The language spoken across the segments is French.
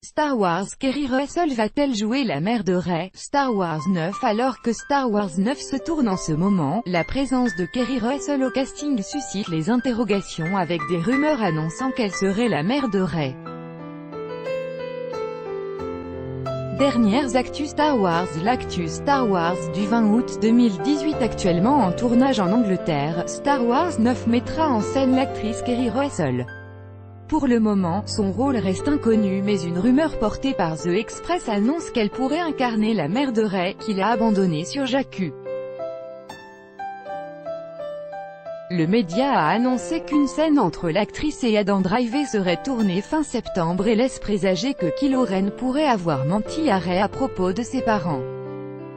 Star Wars. Keri Russell va-t-elle jouer la mère de Rey? Star Wars 9. Alors que Star Wars 9 se tourne en ce moment, la présence de Keri Russell au casting suscite les interrogations avec des rumeurs annonçant qu'elle serait la mère de Rey. Dernières actus Star Wars. L'actu Star Wars du 20 août 2018. Actuellement en tournage en Angleterre, Star Wars 9 mettra en scène l'actrice Keri Russell. Pour le moment, son rôle reste inconnu, mais une rumeur portée par The Express annonce qu'elle pourrait incarner la mère de Rey, qu'il a abandonnée sur Jakku. Le média a annoncé qu'une scène entre l'actrice et Adam Driver serait tournée fin septembre et laisse présager que Kylo Ren pourrait avoir menti à Rey à propos de ses parents.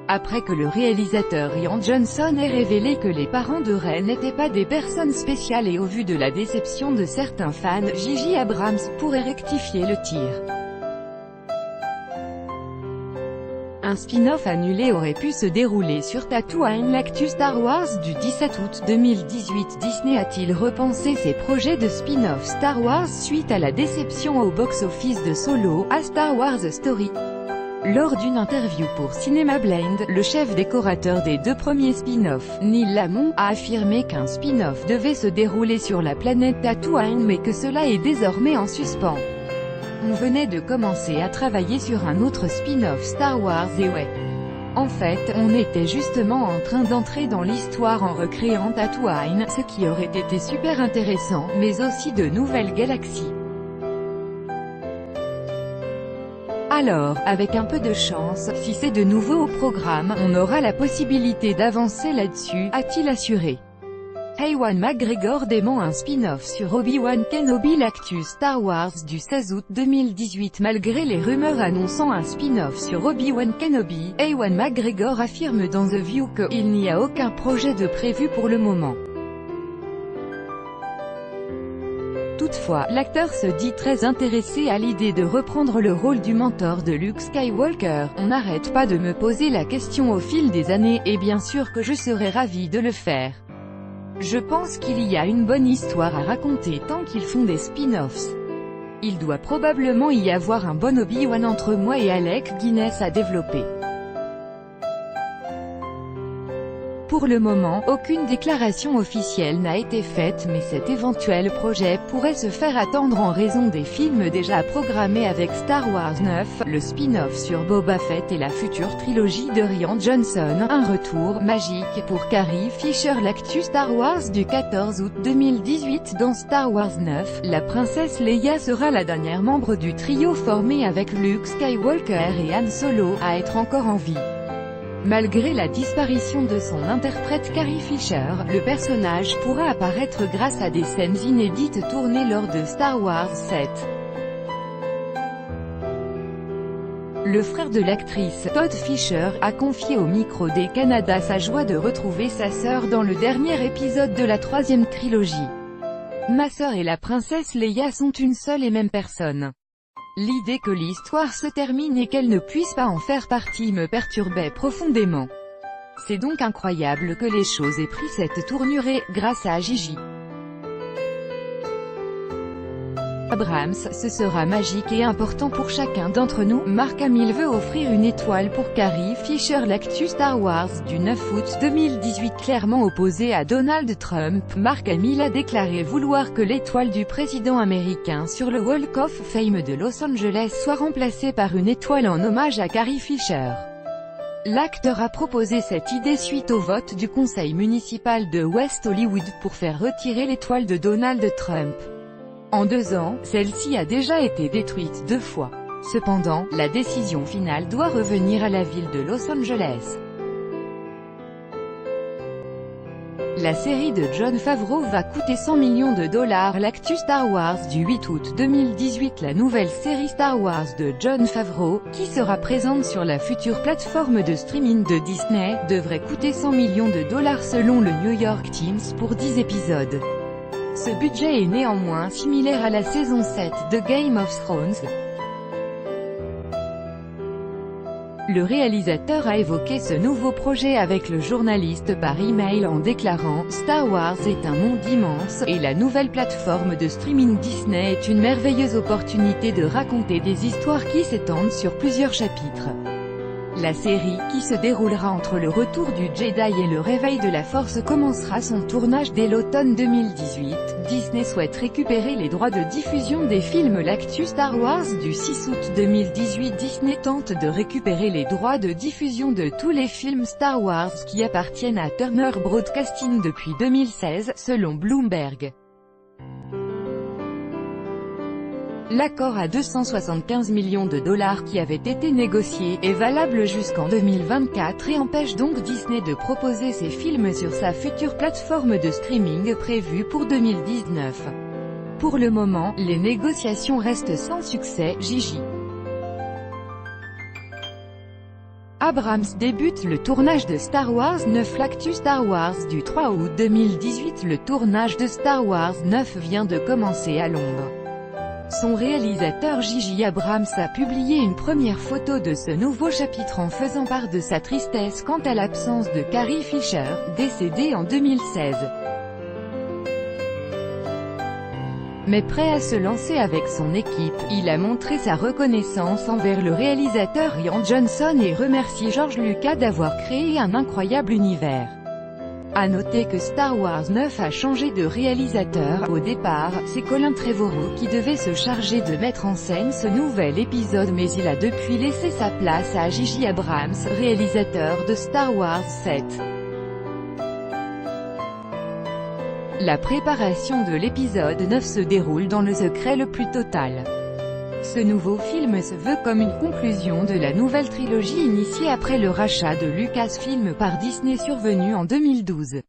Après que le réalisateur Rian Johnson ait révélé que les parents de Rey n'étaient pas des personnes spéciales et au vu de la déception de certains fans, J.J. Abrams pourrait rectifier le tir. Un spin-off annulé aurait pu se dérouler sur Tatooine. L'actu Star Wars du 17 août 2018. Disney a-t-il repensé ses projets de spin-off Star Wars suite à la déception au box-office de Solo, A Star Wars Story? Lors d'une interview pour Cinema Blend, le chef décorateur des deux premiers spin-offs, Neil Lamont, a affirmé qu'un spin-off devait se dérouler sur la planète Tatooine mais que cela est désormais en suspens. On venait de commencer à travailler sur un autre spin-off Star Wars et ouais. En fait, on était justement en train d'entrer dans l'histoire en recréant Tatooine, ce qui aurait été super intéressant, mais aussi de nouvelles galaxies. Alors, avec un peu de chance, si c'est de nouveau au programme, on aura la possibilité d'avancer là-dessus, a-t-il assuré. Ewan McGregor dément un spin-off sur Obi-Wan Kenobi. L'actu Star Wars du 16 août 2018. Malgré les rumeurs annonçant un spin-off sur Obi-Wan Kenobi, Ewan McGregor affirme dans The View qu'il n'y a aucun projet de prévu pour le moment. Toutefois, l'acteur se dit très intéressé à l'idée de reprendre le rôle du mentor de Luke Skywalker. On n'arrête pas de me poser la question au fil des années, et bien sûr que je serais ravi de le faire. Je pense qu'il y a une bonne histoire à raconter tant qu'ils font des spin-offs. Il doit probablement y avoir un bon Obi-Wan entre moi et Alec Guinness à développer. Pour le moment, aucune déclaration officielle n'a été faite mais cet éventuel projet pourrait se faire attendre en raison des films déjà programmés avec Star Wars 9, le spin-off sur Boba Fett et la future trilogie de Rian Johnson. Un retour magique pour Carrie Fisher. L'actu Star Wars du 14 août 2018. Dans Star Wars 9, la princesse Leia sera la dernière membre du trio formé avec Luke Skywalker et Han Solo à être encore en vie. Malgré la disparition de son interprète Carrie Fisher, le personnage pourra apparaître grâce à des scènes inédites tournées lors de Star Wars 7. Le frère de l'actrice, Todd Fisher, a confié au micro des Canada sa joie de retrouver sa sœur dans le dernier épisode de la troisième trilogie. Ma sœur et la princesse Leia sont une seule et même personne. L'idée que l'histoire se termine et qu'elle ne puisse pas en faire partie me perturbait profondément. C'est donc incroyable que les choses aient pris cette tournure et, grâce à J.J. Abrams, ce sera magique et important pour chacun d'entre nous. Mark Hamill veut offrir une étoile pour Carrie Fisher. L'actu Star Wars du 9 août 2018. Clairement opposé à Donald Trump, Mark Hamill a déclaré vouloir que l'étoile du président américain sur le Walk of Fame de Los Angeles soit remplacée par une étoile en hommage à Carrie Fisher. L'acteur a proposé cette idée suite au vote du conseil municipal de West Hollywood pour faire retirer l'étoile de Donald Trump. En 2 ans, celle-ci a déjà été détruite 2 fois. Cependant, la décision finale doit revenir à la ville de Los Angeles. La série de Jon Favreau va coûter 100 millions de dollars. L'actu Star Wars du 8 août 2018. La nouvelle série Star Wars de Jon Favreau, qui sera présente sur la future plateforme de streaming de Disney, devrait coûter 100 millions de dollars selon le New York Times pour 10 épisodes. Ce budget est néanmoins similaire à la saison 7 de Game of Thrones. Le réalisateur a évoqué ce nouveau projet avec le journaliste par email en déclarant « Star Wars est un monde immense, et la nouvelle plateforme de streaming Disney est une merveilleuse opportunité de raconter des histoires qui s'étendent sur plusieurs chapitres. » La série, qui se déroulera entre le retour du Jedi et le réveil de la Force, commencera son tournage dès l'automne 2018. Disney souhaite récupérer les droits de diffusion des films. L'actu Star Wars du 6 août 2018. Disney tente de récupérer les droits de diffusion de tous les films Star Wars qui appartiennent à Turner Broadcasting depuis 2016, selon Bloomberg. L'accord à 275 millions de dollars qui avait été négocié est valable jusqu'en 2024 et empêche donc Disney de proposer ses films sur sa future plateforme de streaming prévue pour 2019. Pour le moment, les négociations restent sans succès. J.J. Abrams débute le tournage de Star Wars 9. L'actu Star Wars du 3 août 2018. Le tournage de Star Wars 9 vient de commencer à Londres. Son réalisateur J.J. Abrams a publié une première photo de ce nouveau chapitre en faisant part de sa tristesse quant à l'absence de Carrie Fisher, décédée en 2016. Mais prêt à se lancer avec son équipe, il a montré sa reconnaissance envers le réalisateur Rian Johnson et remercié George Lucas d'avoir créé un incroyable univers. À noter que Star Wars 9 a changé de réalisateur. Au départ, c'est Colin Trevorrow qui devait se charger de mettre en scène ce nouvel épisode, mais il a depuis laissé sa place à J.J. Abrams, réalisateur de Star Wars 7. La préparation de l'épisode 9 se déroule dans le secret le plus total. Ce nouveau film se veut comme une conclusion de la nouvelle trilogie initiée après le rachat de Lucasfilm par Disney survenu en 2012.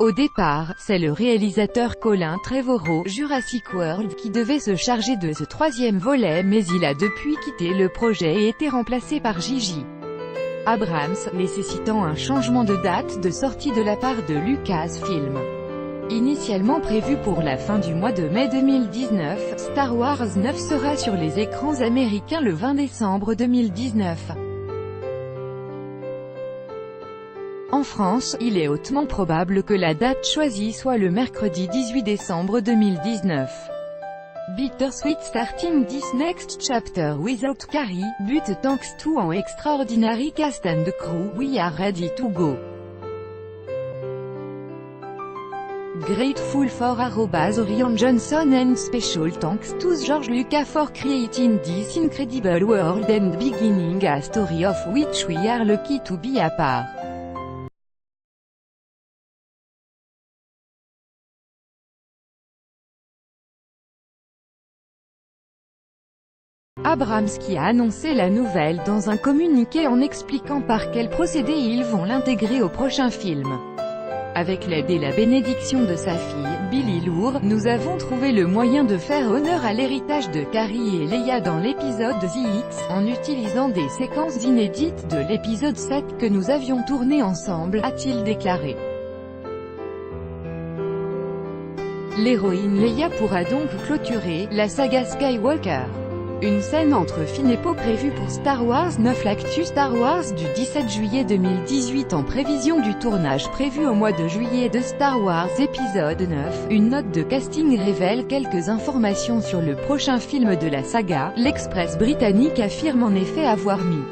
Au départ, c'est le réalisateur Colin Trevorrow, Jurassic World, qui devait se charger de ce troisième volet, mais il a depuis quitté le projet et été remplacé par J.J. Abrams, nécessitant un changement de date de sortie de la part de Lucasfilm. Initialement prévu pour la fin du mois de mai 2019, Star Wars 9 sera sur les écrans américains le 20 décembre 2019. En France, il est hautement probable que la date choisie soit le mercredi 18 décembre 2019. Bittersweet starting this next chapter without Carrie, but thanks to an extraordinary cast and crew, we are ready to go. Grateful for Rian Johnson and special thanks to George Lucas for creating this incredible world and beginning a story of which we are lucky to be a part. Abrams qui a annoncé la nouvelle dans un communiqué en expliquant par quel procédé ils vont l'intégrer au prochain film. Avec l'aide et la bénédiction de sa fille, Billie Lourd, nous avons trouvé le moyen de faire honneur à l'héritage de Carrie et Leia dans l'épisode ZX, en utilisant des séquences inédites de l'épisode 7 que nous avions tourné ensemble, a-t-il déclaré. L'héroïne Leia pourra donc clôturer la saga Skywalker. Une scène entre Finn et Poe prévue pour Star Wars 9. L'actu Star Wars du 17 juillet 2018 en prévision du tournage prévu au mois de juillet de Star Wars épisode 9. Une note de casting révèle quelques informations sur le prochain film de la saga. L'Express britannique affirme en effet avoir mis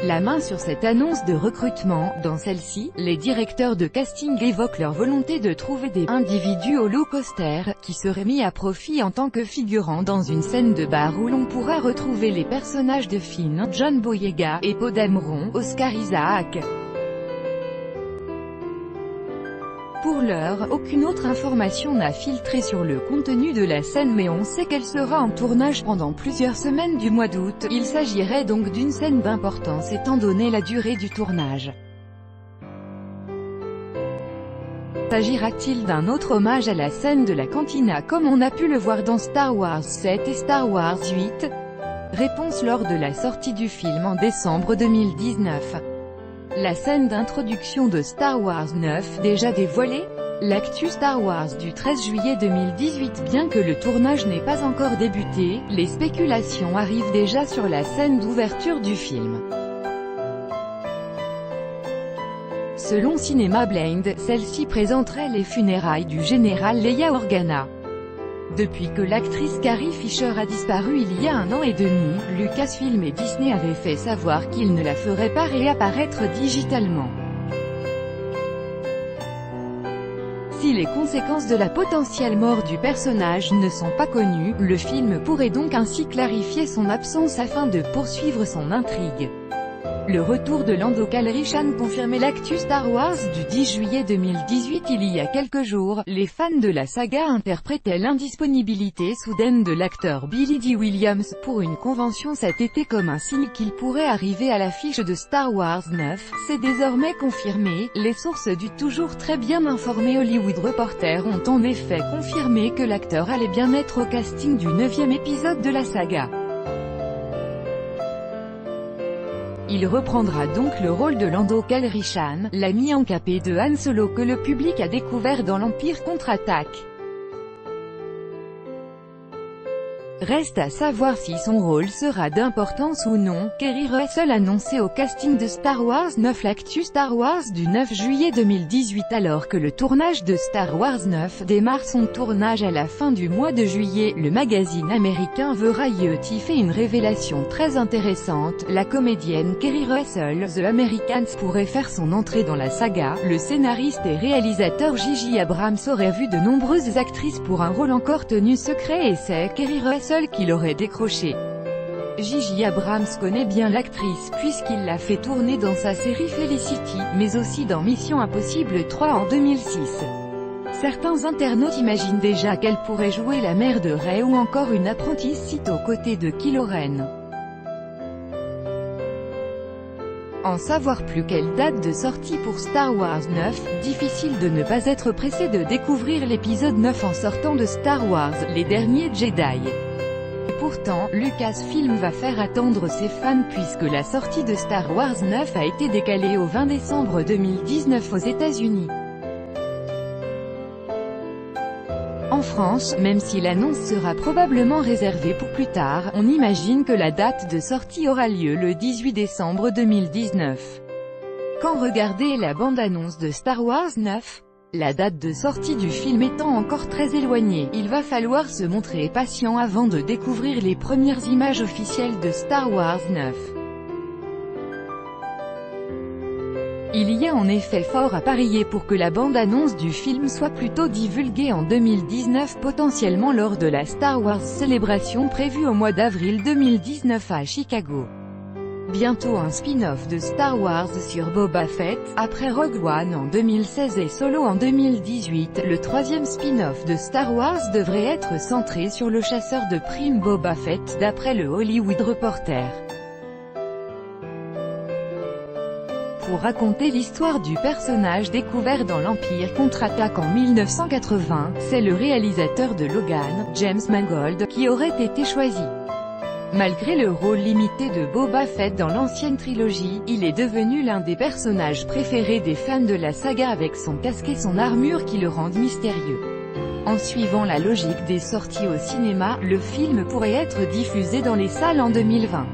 la main sur cette annonce de recrutement. Dans celle-ci, les directeurs de casting évoquent leur volonté de trouver des individus holocausters, qui seraient mis à profit en tant que figurants dans une scène de bar où l'on pourra retrouver les personnages de Finn, John Boyega, et Poe Dameron, Oscar Isaac. Pour l'heure, aucune autre information n'a filtré sur le contenu de la scène, mais on sait qu'elle sera en tournage pendant plusieurs semaines du mois d'août. Il s'agirait donc d'une scène d'importance étant donné la durée du tournage. S'agira-t-il d'un autre hommage à la scène de la cantina comme on a pu le voir dans Star Wars 7 et Star Wars 8? Réponse lors de la sortie du film en décembre 2019. La scène d'introduction de Star Wars 9, déjà dévoilée? L'actu Star Wars du 13 juillet 2018. Bien que le tournage n'ait pas encore débuté, les spéculations arrivent déjà sur la scène d'ouverture du film. Selon Cinema Blind, celle-ci présenterait les funérailles du général Leia Organa. Depuis que l'actrice Carrie Fisher a disparu il y a 1 an et demi, Lucasfilm et Disney avaient fait savoir qu'ils ne la feraient pas réapparaître digitalement. Si les conséquences de la potentielle mort du personnage ne sont pas connues, le film pourrait donc ainsi clarifier son absence afin de poursuivre son intrigue. Le retour de Lando Calrissian confirmait l'actu Star Wars du 10 juillet 2018. Il y a quelques jours, les fans de la saga interprétaient l'indisponibilité soudaine de l'acteur Billy Dee Williams pour une convention cet été comme un signe qu'il pourrait arriver à l'affiche de Star Wars 9. C'est désormais confirmé, les sources du toujours très bien informé Hollywood Reporter ont en effet confirmé que l'acteur allait bien être au casting du 9e épisode de la saga. Il reprendra donc le rôle de Lando Calrissian, l'ami encapé de Han Solo que le public a découvert dans l'Empire contre-attaque. Reste à savoir si son rôle sera d'importance ou non. Keri Russell annoncé au casting de Star Wars 9. L'actu Star Wars du 9 juillet 2018. Alors que le tournage de Star Wars 9 démarre son tournage à la fin du mois de juillet, le magazine américain Variety fait une révélation très intéressante. La comédienne Keri Russell, The Americans, pourrait faire son entrée dans la saga. Le scénariste et réalisateur J.J. Abrams aurait vu de nombreuses actrices pour un rôle encore tenu secret et c'est Keri Russell qui l'aurait décroché. J.J. Abrams connaît bien l'actrice puisqu'il l'a fait tourner dans sa série Felicity, mais aussi dans Mission Impossible 3 en 2006. Certains internautes imaginent déjà qu'elle pourrait jouer la mère de Rey ou encore une apprentie Sith aux côtés de Kylo Ren. En savoir plus. Quelle date de sortie pour Star Wars 9? Difficile de ne pas être pressé de découvrir l'épisode 9 en sortant de Star Wars, les derniers Jedi. Pourtant, Lucasfilm va faire attendre ses fans puisque la sortie de Star Wars 9 a été décalée au 20 décembre 2019 aux États-Unis. En France, même si l'annonce sera probablement réservée pour plus tard, on imagine que la date de sortie aura lieu le 18 décembre 2019. Quand regarder la bande-annonce de Star Wars 9, la date de sortie du film étant encore très éloignée, il va falloir se montrer patient avant de découvrir les premières images officielles de Star Wars 9. Il y a en effet fort à parier pour que la bande-annonce du film soit plutôt divulguée en 2019, potentiellement lors de la Star Wars Celebration prévue au mois d'avril 2019 à Chicago. Bientôt un spin-off de Star Wars sur Boba Fett, après Rogue One en 2016 et Solo en 2018, le 3e spin-off de Star Wars devrait être centré sur le chasseur de primes Boba Fett, d'après le Hollywood Reporter. Pour raconter l'histoire du personnage découvert dans l'Empire contre-attaque en 1980, c'est le réalisateur de Logan, James Mangold, qui aurait été choisi. Malgré le rôle limité de Boba Fett dans l'ancienne trilogie, il est devenu l'un des personnages préférés des fans de la saga avec son casque et son armure qui le rendent mystérieux. En suivant la logique des sorties au cinéma, le film pourrait être diffusé dans les salles en 2020.